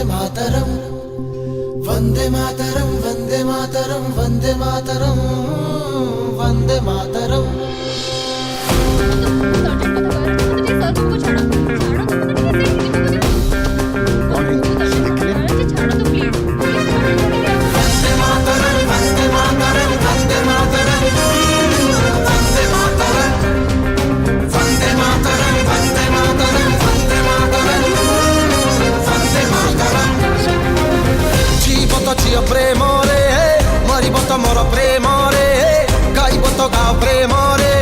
मातरम वंदे मातरम वंदे मातरम वंदे मातरम वंदे मातरम। प्रेम रे मरब तो मोर प्रेम रे गाइब तो गा प्रेम रे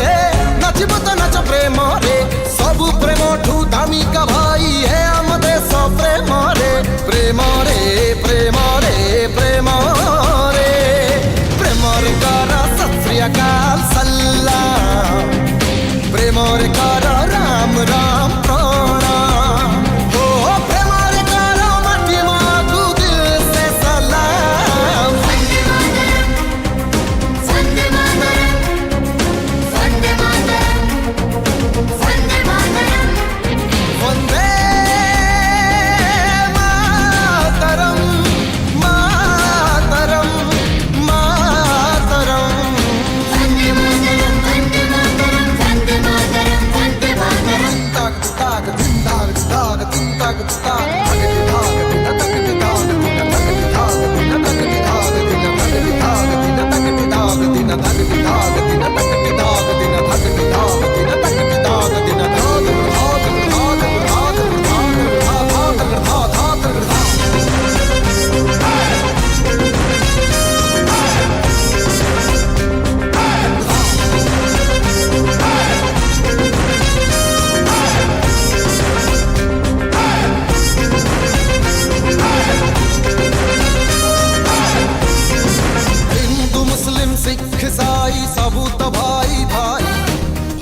नाचब तो नाच प्रेम रे सबु प्रेम ठू दामिका भाई है आम देश प्रेम रे प्रेम रे प्रेम रे प्रेम रे प्रेम रे कर सत श्री अकाल सलाम प्रेम रे कर राम राम प्रणाम ओ प्रेम रे कर माटी मागु दिल से सलाम। वंदे मातरम मातरम मातरम। ताग दिन ताग ताग दिन ताग ताग सिख साई सबू तो भाई भाई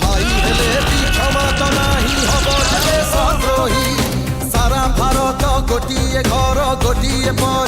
भाई हेले भी क्षमा तो नहीं हब जले सद्रोही सारा भारत गोटिए घर गोटिए पर